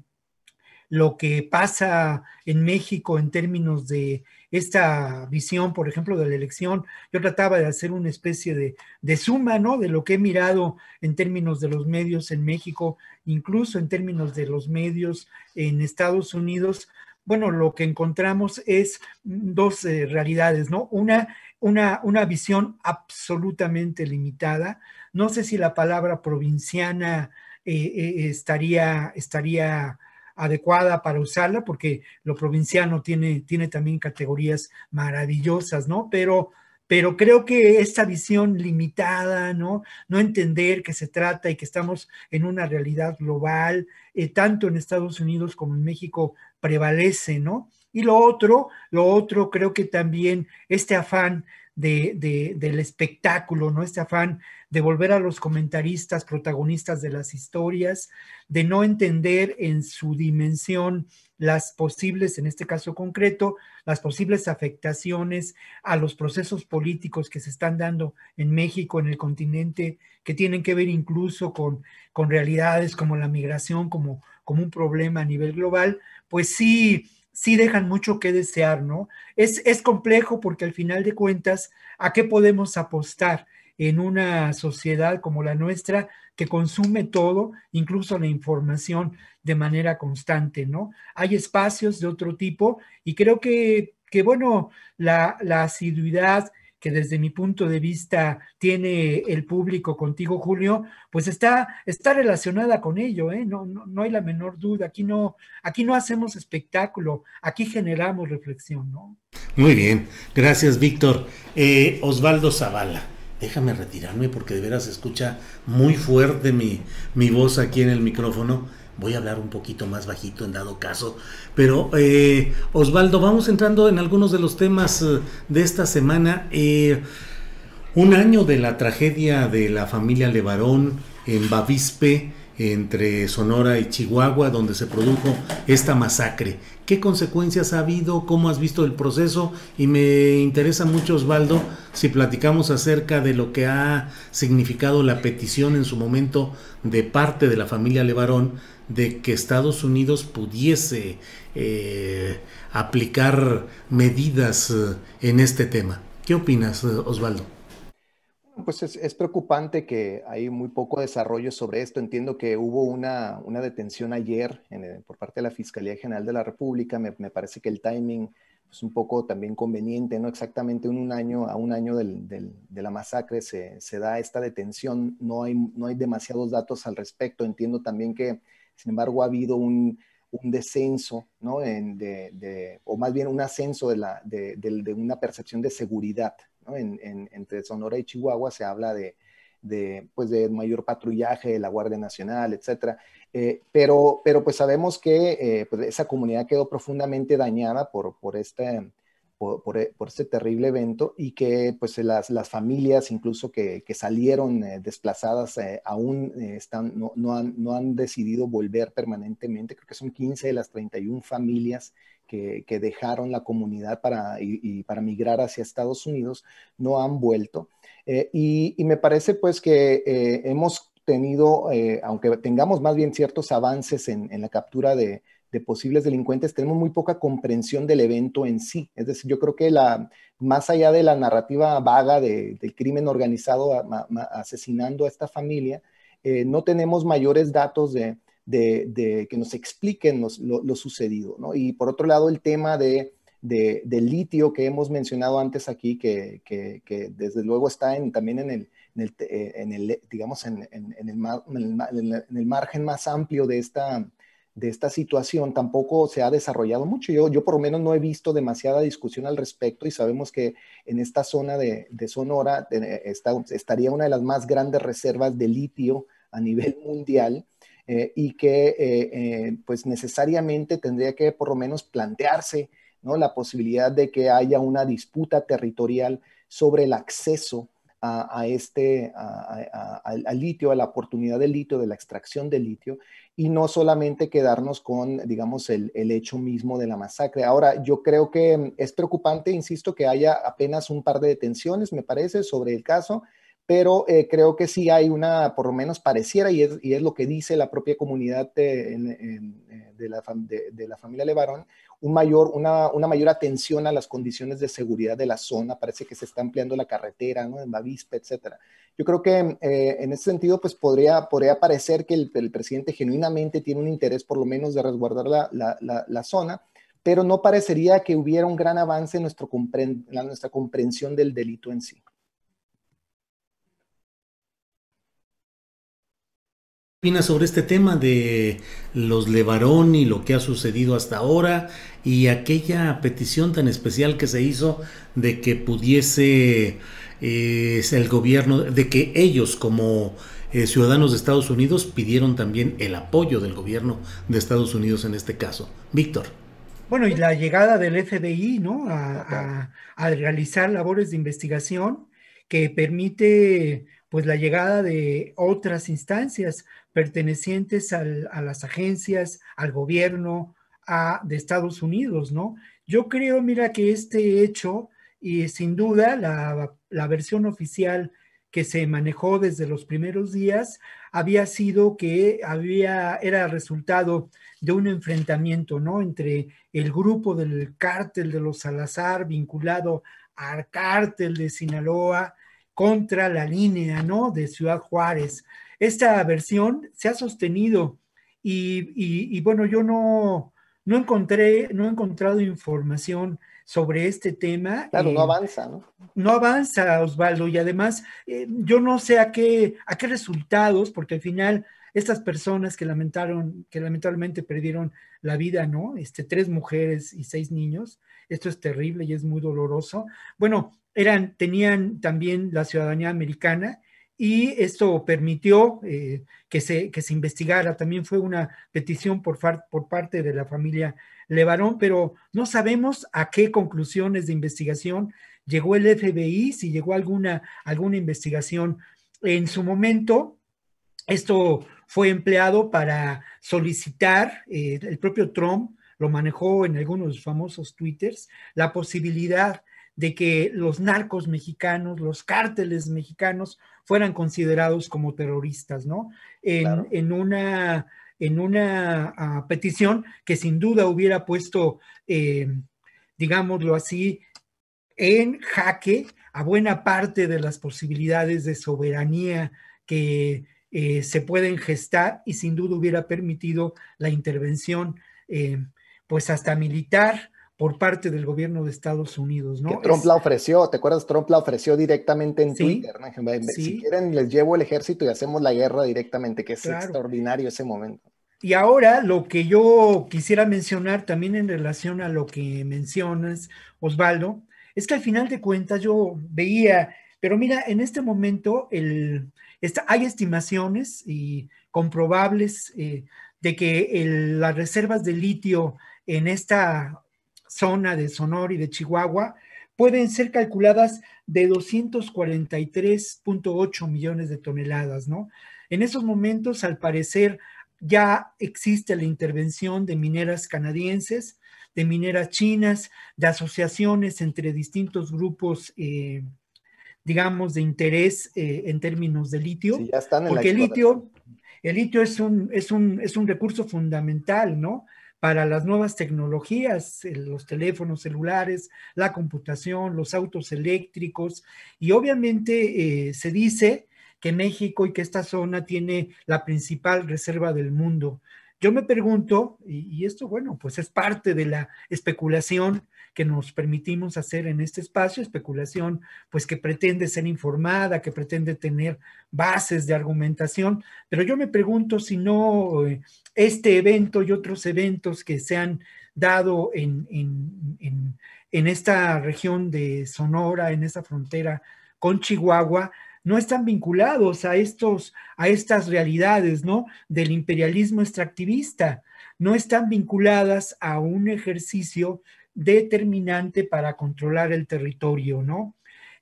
lo que pasa en México en términos de esta visión, por ejemplo, de la elección, yo trataba de hacer una especie de suma, ¿no? De lo que he mirado en términos de los medios en México, incluso en términos de los medios en Estados Unidos. Bueno, lo que encontramos es dos realidades, ¿no? Una visión absolutamente limitada. No sé si la palabra provinciana estaría adecuada para usarla, porque lo provinciano tiene también categorías maravillosas, ¿no? Pero creo que esta visión limitada, ¿no? No entender que se trata y que estamos en una realidad global, tanto en Estados Unidos como en México, prevalece, ¿no? Y lo otro, creo que también este afán del espectáculo, ¿no? Este afán de volver a los comentaristas protagonistas de las historias, de no entender en su dimensión las posibles, en este caso concreto, las posibles afectaciones a los procesos políticos que se están dando en México, en el continente, que tienen que ver incluso con realidades como la migración, como un problema a nivel global, pues sí dejan mucho que desear, ¿no? Es complejo porque al final de cuentas, ¿a qué podemos apostar en una sociedad como la nuestra que consume todo, incluso la información de manera constante, ¿no? Hay espacios de otro tipo y creo que bueno, la asiduidad que desde mi punto de vista tiene el público contigo, Julio, pues está relacionada con ello, ¿eh? No hay la menor duda. Aquí no hacemos espectáculo, aquí generamos reflexión, ¿no? Muy bien, gracias, Víctor. Osvaldo Zavala, déjame retirarme porque de veras se escucha muy fuerte mi voz aquí en el micrófono. Voy a hablar un poquito más bajito en dado caso, pero Osvaldo, vamos entrando en algunos de los temas de esta semana. Un año de la tragedia de la familia Levarón en Bavispe, entre Sonora y Chihuahua, donde se produjo esta masacre. ¿Qué consecuencias ha habido? ¿Cómo has visto el proceso? Y me interesa mucho, Osvaldo, si platicamos acerca de lo que ha significado la petición en su momento de parte de la familia Levarón de que Estados Unidos pudiese aplicar medidas en este tema. ¿Qué opinas, Osvaldo? Pues es preocupante que hay muy poco desarrollo sobre esto. Entiendo que hubo una detención ayer por parte de la Fiscalía General de la República. Me parece que el timing es un poco también conveniente, ¿no? Exactamente a un año de la masacre se da esta detención. No hay demasiados datos al respecto. Entiendo también que, sin embargo, ha habido un descenso, ¿no? O más bien un ascenso de una percepción de seguridad, ¿no? Entre Sonora y Chihuahua se habla pues de mayor patrullaje de la Guardia Nacional, etcétera. Pero pues sabemos que pues esa comunidad quedó profundamente dañada por este terrible evento, y que pues las familias incluso que salieron desplazadas aún no han decidido volver permanentemente. Creo que son 15 de las 31 familias que dejaron la comunidad para migrar hacia Estados Unidos, no han vuelto. Y me parece pues que hemos tenido, aunque tengamos más bien ciertos avances en la captura de posibles delincuentes, tenemos muy poca comprensión del evento en sí. Es decir, yo creo que más allá de la narrativa vaga del crimen organizado asesinando a esta familia, no tenemos mayores datos de que nos expliquen lo sucedido, ¿no? Y por otro lado, el tema del litio que hemos mencionado antes aquí, que desde luego está también en el margen más amplio de esta situación, tampoco se ha desarrollado mucho. Yo por lo menos no he visto demasiada discusión al respecto, y sabemos que en esta zona de Sonora estaría una de las más grandes reservas de litio a nivel mundial, y que pues necesariamente tendría que por lo menos plantearse, ¿no?, la posibilidad de que haya una disputa territorial sobre el acceso al litio, a la oportunidad del litio, de la extracción del litio, y no solamente quedarnos con, digamos, el hecho mismo de la masacre. Ahora, yo creo que es preocupante, insisto, que haya apenas un par de detenciones, me parece, sobre el caso, pero creo que sí hay por lo menos pareciera, y es lo que dice la propia comunidad de la familia Levarón, una mayor atención a las condiciones de seguridad de la zona. Parece que se está ampliando la carretera, ¿no?, en Bavispe, etcétera. Yo creo que en ese sentido, pues podría parecer que el presidente genuinamente tiene un interés por lo menos de resguardar la zona, pero no parecería que hubiera un gran avance en nuestra comprensión del delito en sí. ¿Qué opinas sobre este tema de los Levarón y lo que ha sucedido hasta ahora, y aquella petición tan especial que se hizo de que pudiese el gobierno, de que ellos como ciudadanos de Estados Unidos pidieron también el apoyo del gobierno de Estados Unidos en este caso? Víctor. Bueno, y la llegada del FBI, ¿no?, a realizar labores de investigación que permite pues la llegada de otras instancias pertenecientes a las agencias, al gobierno de Estados Unidos, ¿no? Yo creo, mira, que este hecho, y sin duda la versión oficial que se manejó desde los primeros días, había sido que era resultado de un enfrentamiento, ¿no?, entre el grupo del cártel de los Salazar vinculado al cártel de Sinaloa contra la línea, ¿no?, de Ciudad Juárez. Esta versión se ha sostenido y bueno, yo no he encontrado información sobre este tema. Claro, no avanza, ¿no? No avanza, Osvaldo, y además yo no sé a qué resultados, porque al final estas personas que lamentablemente perdieron la vida, ¿no? 3 mujeres y 6 niños, esto es terrible y es muy doloroso. Bueno, tenían también la ciudadanía americana, y esto permitió que se investigara. También fue una petición por parte de la familia Levarón, pero no sabemos a qué conclusiones de investigación llegó el FBI, si llegó alguna investigación. En su momento, esto fue empleado para solicitar, el propio Trump lo manejó en algunos de sus famosos twitters, la posibilidad de que los narcos mexicanos, los cárteles mexicanos fueran considerados como terroristas, ¿no? Claro. En una petición que sin duda hubiera puesto, digámoslo así, en jaque a buena parte de las posibilidades de soberanía que se pueden gestar, y sin duda hubiera permitido la intervención, pues hasta militar, por parte del gobierno de Estados Unidos, ¿no? Que Trump la ofreció, ¿te acuerdas? Trump la ofreció directamente en Twitter, ¿no? Sí. Si quieren, les llevo el ejército y hacemos la guerra directamente, que es claro. Extraordinario ese momento. Y ahora lo que yo quisiera mencionar también en relación a lo que mencionas, Osvaldo, es que al final de cuentas yo veía, pero mira, en este momento hay estimaciones y comprobables de que las reservas de litio en esta zona de Sonora y de Chihuahua pueden ser calculadas de 243.8 millones de toneladas, ¿no? En esos momentos, al parecer, ya existe la intervención de mineras canadienses, de mineras chinas, de asociaciones entre distintos grupos, digamos, de interés en términos de litio, sí, ya están en porque el litio es un recurso fundamental, ¿no? Para las nuevas tecnologías, los teléfonos celulares, la computación, los autos eléctricos, y obviamente se dice que México y que esta zona tiene la principal reserva del mundo. Yo me pregunto, y esto, bueno, pues es parte de la especulación que nos permitimos hacer en este espacio, especulación pues que pretende ser informada, que pretende tener bases de argumentación, pero yo me pregunto si no este evento y otros eventos que se han dado en esta región de Sonora, en esta frontera con Chihuahua, no están vinculados a estas realidades, ¿no? Del imperialismo extractivista, no están vinculadas a un ejercicio determinante para controlar el territorio, ¿no?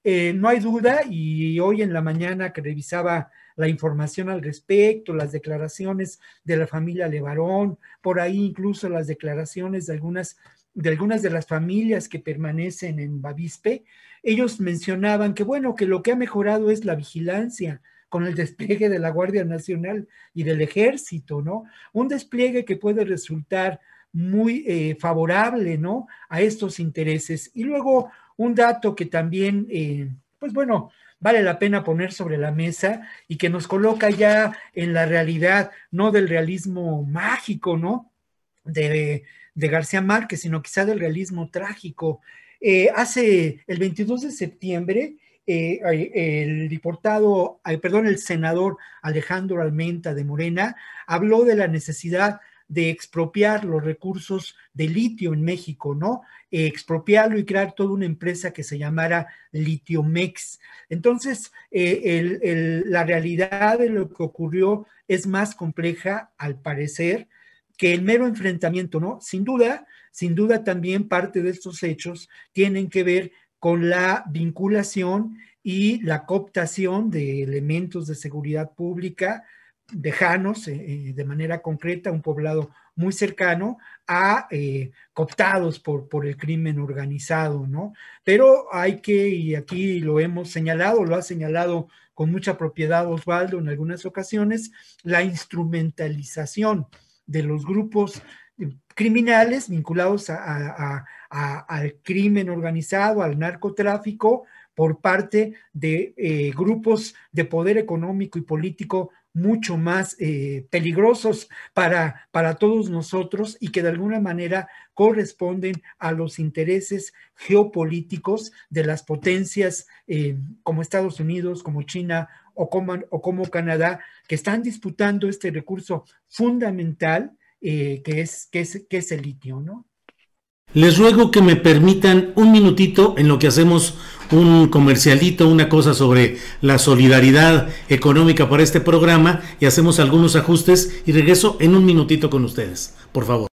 No hay duda, y hoy en la mañana que revisaba la información al respecto, las declaraciones de la familia Levarón, por ahí incluso las declaraciones de algunas de las familias que permanecen en Bavispe, ellos mencionaban que, bueno, que lo que ha mejorado es la vigilancia con el despliegue de la Guardia Nacional y del Ejército, ¿no? Un despliegue que puede resultar muy favorable, ¿no? A estos intereses. Y luego un dato que también, pues bueno, vale la pena poner sobre la mesa y que nos coloca ya en la realidad, no del realismo mágico, ¿no? De García Márquez, sino quizá del realismo trágico. Hace el 22 de septiembre, el senador Alejandro Almenta de Morena habló de la necesidad de expropiar los recursos de litio en México, ¿no? Expropiarlo y crear toda una empresa que se llamara Litiomex. Entonces, la realidad de lo que ocurrió es más compleja, al parecer, que el mero enfrentamiento, ¿no? Sin duda también parte de estos hechos tienen que ver con la vinculación y la cooptación de elementos de seguridad pública lejanos, de manera concreta, un poblado muy cercano a cooptados por el crimen organizado, ¿no? Pero hay que, y aquí lo hemos señalado, lo ha señalado con mucha propiedad Osvaldo en algunas ocasiones, la instrumentalización de los grupos criminales vinculados al crimen organizado, al narcotráfico, por parte de grupos de poder económico y político mucho más peligrosos para todos nosotros y que de alguna manera corresponden a los intereses geopolíticos de las potencias como Estados Unidos, como China o como Canadá, que están disputando este recurso fundamental que es el litio, ¿no? Les ruego que me permitan un minutito en lo que hacemos un comercialito, una cosa sobre la solidaridad económica para este programa, y hacemos algunos ajustes y regreso en un minutito con ustedes, por favor.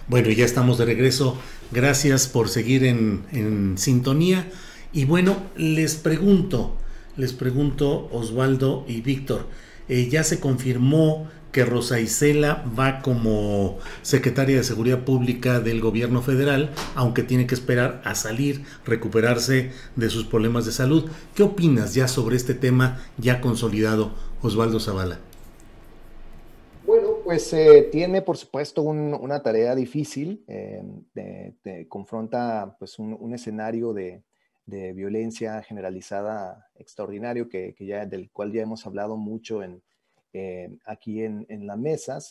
Bueno, ya estamos de regreso. Gracias por seguir en sintonía. Y bueno, les pregunto, Osvaldo y Víctor, ya se confirmó que Rosa Isela va como secretaria de Seguridad Pública del gobierno federal, aunque tiene que esperar a salir, recuperarse de sus problemas de salud. ¿Qué opinas ya sobre este tema ya consolidado, Osvaldo Zavala? Bueno, pues tiene por supuesto una tarea difícil, confronta pues un escenario de violencia generalizada extraordinario del cual ya hemos hablado mucho aquí en las mesas.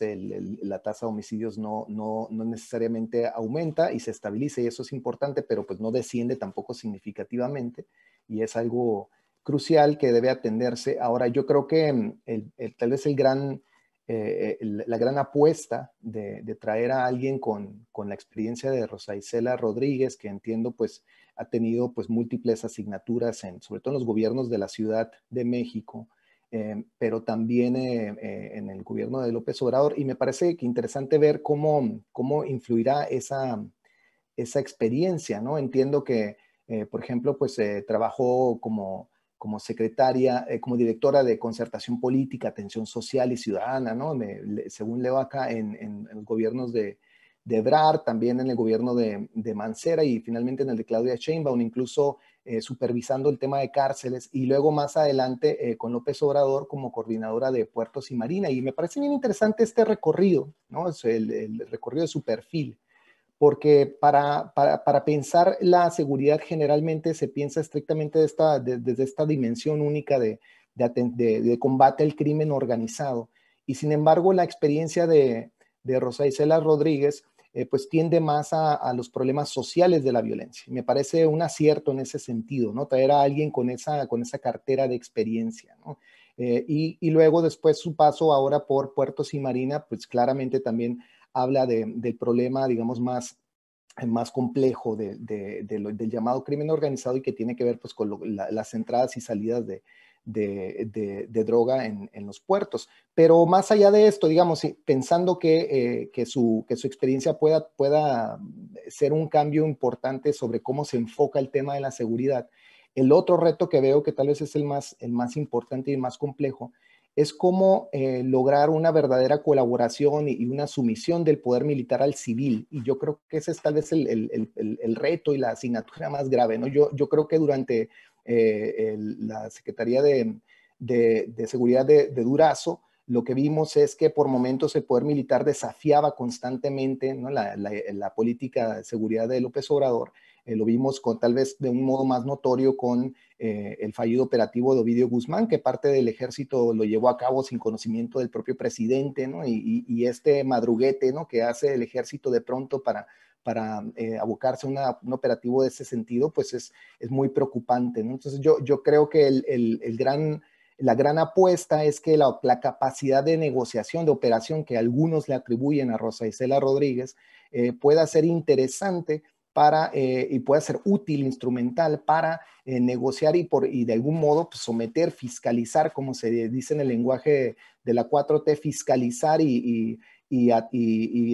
La tasa de homicidios no necesariamente aumenta y se estabiliza, y eso es importante, pero pues no desciende tampoco significativamente, y es algo crucial que debe atenderse. Ahora, yo creo que tal vez la gran apuesta de traer a alguien con la experiencia de Rosa Isela Rodríguez, que entiendo pues ha tenido pues múltiples asignaturas, sobre todo en los gobiernos de la Ciudad de México, pero también en el gobierno de López Obrador, y me parece que interesante ver cómo influirá esa experiencia, ¿no? Entiendo que, por ejemplo, pues trabajó como secretaria, como directora de concertación política, atención social y ciudadana, ¿no? Según leo acá, en los gobiernos de Ebrard, también en el gobierno de Mancera, y finalmente en el de Claudia Sheinbaum, incluso supervisando el tema de cárceles, y luego más adelante con López Obrador como coordinadora de puertos y marina. Y me parece bien interesante este recorrido, ¿no? Es el recorrido de su perfil, porque para pensar la seguridad generalmente se piensa estrictamente desde esta dimensión única de combate al crimen organizado. Y sin embargo, la experiencia de Rosa Isela Rodríguez pues tiende más a los problemas sociales de la violencia. Me parece un acierto en ese sentido, ¿no? Traer a alguien con esa cartera de experiencia, ¿no? Y luego después su paso ahora por Puertos y Marina, pues claramente también habla del problema, digamos, más complejo del llamado crimen organizado, y que tiene que ver pues con las entradas y salidas de droga en los puertos. Pero más allá de esto, digamos, pensando que su experiencia pueda ser un cambio importante sobre cómo se enfoca el tema de la seguridad, el otro reto que veo, que tal vez es el más importante y el más complejo, es cómo lograr una verdadera colaboración y una sumisión del poder militar al civil. Y yo creo que ese es tal vez el reto y la asignatura más grave, ¿no? Yo creo que durante la Secretaría de Seguridad de Durazo, lo que vimos es que por momentos el poder militar desafiaba constantemente, ¿no?, la política de seguridad de López Obrador. Lo vimos tal vez de un modo más notorio con el fallido operativo de Ovidio Guzmán, que parte del ejército lo llevó a cabo sin conocimiento del propio presidente, ¿no? Y este madruguete, ¿no?, que hace el ejército de pronto para abocarse a un operativo de ese sentido, pues es muy preocupante, ¿no? Entonces yo creo que la gran apuesta es que la capacidad de negociación, de operación que algunos le atribuyen a Rosa Isela Rodríguez pueda ser interesante y pueda ser útil, instrumental para negociar y de algún modo pues, someter, fiscalizar, como se dice en el lenguaje de la 4T, fiscalizar y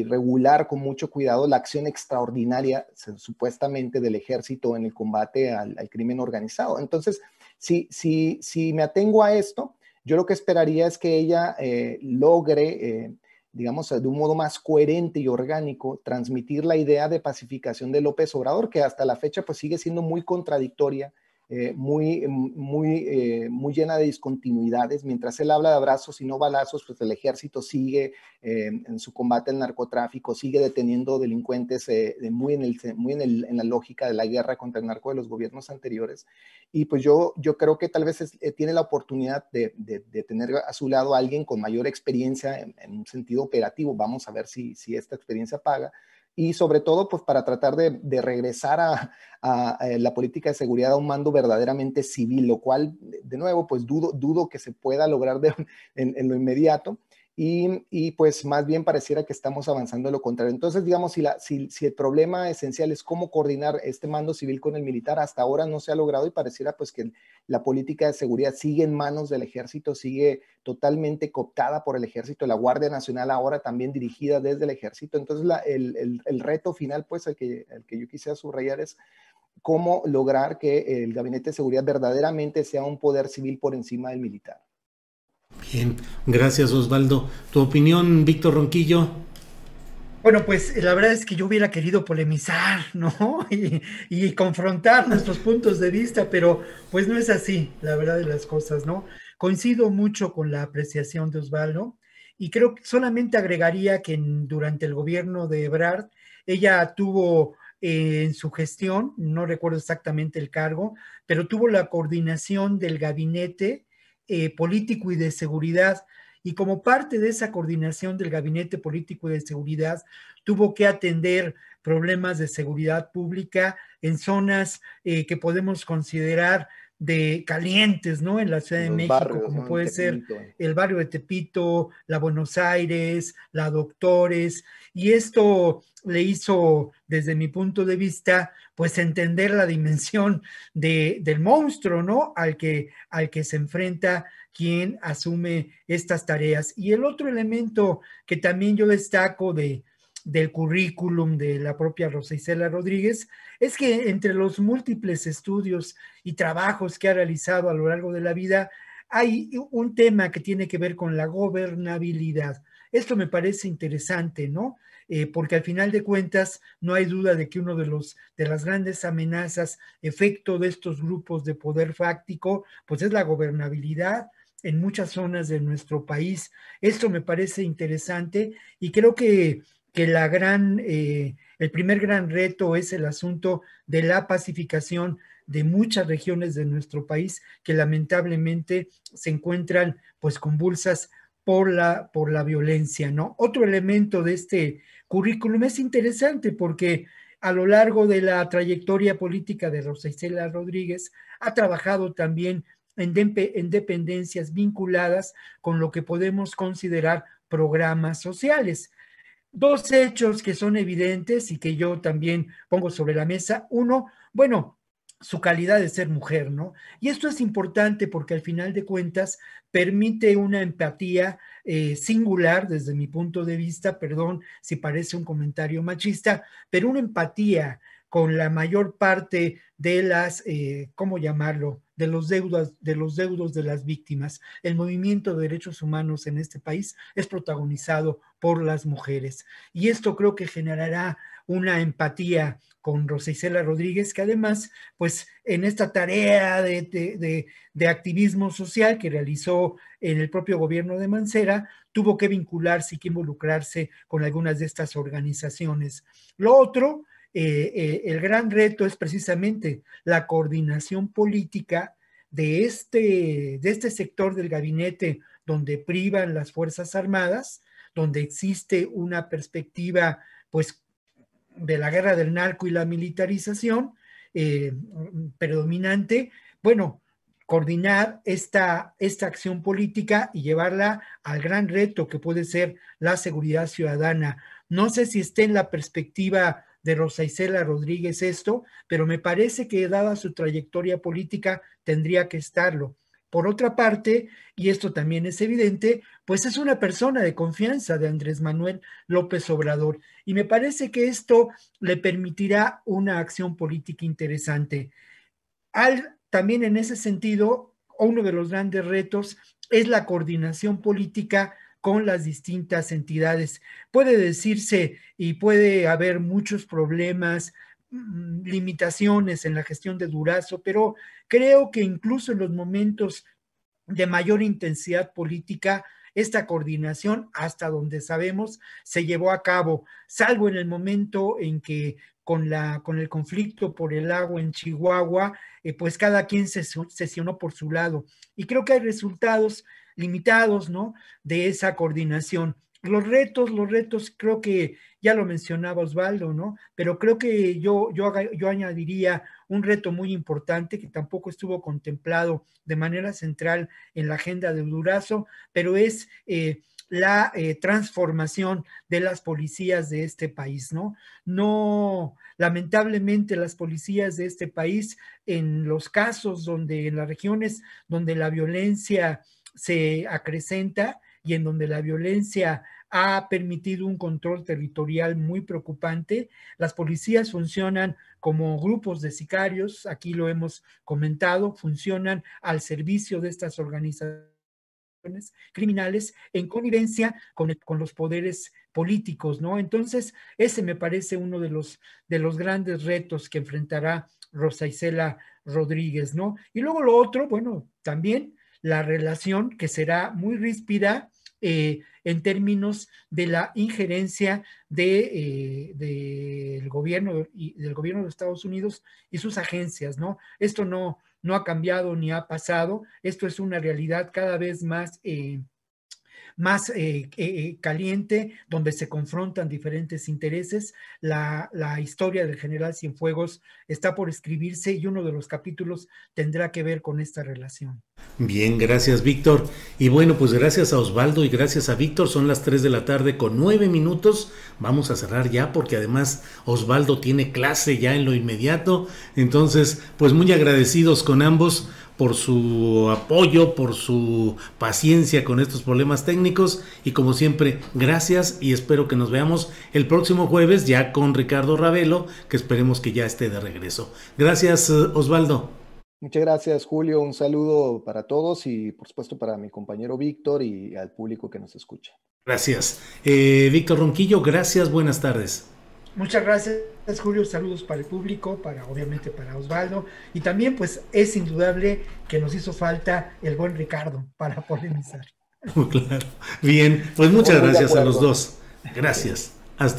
regular con mucho cuidado la acción extraordinaria, supuestamente, del ejército en el combate al crimen organizado. Entonces, si me atengo a esto, yo lo que esperaría es que ella logre, digamos, de un modo más coherente y orgánico, transmitir la idea de pacificación de López Obrador, que hasta la fecha pues sigue siendo muy contradictoria, muy llena de discontinuidades. Mientras él habla de abrazos y no balazos, pues el ejército sigue en su combate al narcotráfico, sigue deteniendo delincuentes muy en la lógica de la guerra contra el narco de los gobiernos anteriores. Y pues yo creo que tal vez tiene la oportunidad de tener a su lado a alguien con mayor experiencia en un sentido operativo. Vamos a ver si esta experiencia paga. Y sobre todo, pues para tratar de regresar a la política de seguridad a un mando verdaderamente civil, lo cual, de nuevo, pues dudo que se pueda lograr en lo inmediato. y pues más bien pareciera que estamos avanzando en lo contrario. Entonces, digamos, si el problema esencial es cómo coordinar este mando civil con el militar, hasta ahora no se ha logrado y pareciera pues que la política de seguridad sigue en manos del ejército, sigue totalmente cooptada por el ejército, la Guardia Nacional ahora también dirigida desde el ejército. Entonces, el reto final, pues, el que yo quisiera subrayar es cómo lograr que el Gabinete de Seguridad verdaderamente sea un poder civil por encima del militar. Bien, gracias Osvaldo. ¿Tu opinión, Víctor Ronquillo? Bueno, pues la verdad es que yo hubiera querido polemizar, ¿no? Y confrontar nuestros puntos de vista, pero pues no es así, la verdad de las cosas, ¿no? Coincido mucho con la apreciación de Osvaldo y creo que solamente agregaría que durante el gobierno de Ebrard, ella tuvo en su gestión, no recuerdo exactamente el cargo, pero tuvo la coordinación del gabinete político y de seguridad. Y como parte de esa coordinación del Gabinete Político y de Seguridad, tuvo que atender problemas de seguridad pública en zonas que podemos considerar de calientes, ¿no? En la Ciudad de Los México, barrios, como ¿no? En puede ser Tepito. el barrio de Tepito, la Buenos Aires, la Doctores, y esto le hizo, desde mi punto de vista, pues entender la dimensión del monstruo, ¿no? Al que se enfrenta quien asume estas tareas. Y el otro elemento que también yo destaco del currículum de la propia Rosa Isela Rodríguez es que entre los múltiples estudios y trabajos que ha realizado a lo largo de la vida, hay un tema que tiene que ver con la gobernabilidad. Esto me parece interesante, ¿no? Porque al final de cuentas no hay duda de que uno de las grandes amenazas, efecto de estos grupos de poder fáctico, pues es la gobernabilidad en muchas zonas de nuestro país. Esto me parece interesante y creo que el primer gran reto es el asunto de la pacificación de muchas regiones de nuestro país que lamentablemente se encuentran pues convulsas por la violencia, ¿no? Otro elemento de este currículum es interesante porque a lo largo de la trayectoria política de Rosa Isela Rodríguez ha trabajado también en dependencias vinculadas con lo que podemos considerar programas sociales. Dos hechos que son evidentes y que yo también pongo sobre la mesa. Uno, bueno, su calidad de ser mujer, ¿no? Y esto es importante porque al final de cuentas permite una empatía singular desde mi punto de vista, perdón si parece un comentario machista, pero una empatía con la mayor parte de las, ¿cómo llamarlo?, de los deudos de las víctimas. El movimiento de derechos humanos en este país es protagonizado por las mujeres. Y esto creo que generará una empatía con Rosa Isela Rodríguez, que además, pues en esta tarea de activismo social que realizó en el propio gobierno de Mancera, tuvo que vincularse y que involucrarse con algunas de estas organizaciones. Lo otro, el gran reto es precisamente la coordinación política de este sector del gabinete donde privan las Fuerzas Armadas, donde existe una perspectiva, pues, de la guerra del narco y la militarización predominante. Bueno, coordinar esta acción política y llevarla al gran reto que puede ser la seguridad ciudadana. No sé si esté en la perspectiva de Rosa Isela Rodríguez esto, pero me parece que dada su trayectoria política tendría que estarlo. Por otra parte, y esto también es evidente, pues es una persona de confianza de Andrés Manuel López Obrador. Y me parece que esto le permitirá una acción política interesante. También en ese sentido, uno de los grandes retos es la coordinación política con las distintas entidades. Puede decirse y puede haber muchos problemas, limitaciones en la gestión de Durazo, pero creo que incluso en los momentos de mayor intensidad política, esta coordinación, hasta donde sabemos, se llevó a cabo, salvo en el momento en que con el conflicto por el agua en Chihuahua, pues cada quien se sesionó por su lado. Y creo que hay resultados limitados, ¿no?, de esa coordinación. Los retos, creo que ya lo mencionaba Osvaldo, ¿no? Pero creo que yo añadiría un reto muy importante que tampoco estuvo contemplado de manera central en la agenda de Durazo, pero es la transformación de las policías de este país, ¿no? No, lamentablemente las policías de este país, en los casos donde, en las regiones donde la violencia se acrecenta y en donde la violencia ha permitido un control territorial muy preocupante, las policías funcionan como grupos de sicarios, aquí lo hemos comentado, funcionan al servicio de estas organizaciones criminales en connivencia con los poderes políticos, ¿no? Entonces, ese me parece uno de los grandes retos que enfrentará Rosa Isela Rodríguez, ¿no? Y luego lo otro, bueno, también la relación que será muy ríspida en términos de la injerencia del gobierno de Estados Unidos y sus agencias, ¿no? Esto no ha cambiado ni ha pasado, esto es una realidad cada vez más caliente, donde se confrontan diferentes intereses. La historia del general Cienfuegos está por escribirse y uno de los capítulos tendrá que ver con esta relación. Bien, gracias Víctor. Y bueno, pues gracias a Osvaldo y gracias a Víctor, son las 3 de la tarde con 9 minutos. Vamos a cerrar ya porque además Osvaldo tiene clase ya en lo inmediato. Entonces, pues muy agradecidos con ambos por su apoyo, por su paciencia con estos problemas técnicos y como siempre, gracias y espero que nos veamos el próximo jueves ya con Ricardo Ravelo, que esperemos que ya esté de regreso. Gracias, Osvaldo. Muchas gracias, Julio. Un saludo para todos y por supuesto para mi compañero Víctor y al público que nos escucha. Gracias. Víctor Ronquillo, gracias, buenas tardes. Muchas gracias, Julio. Saludos para el público, obviamente para Osvaldo. Y también, pues, es indudable que nos hizo falta el buen Ricardo para polemizar. Claro. Bien, pues muchas gracias a los dos. Gracias. Hasta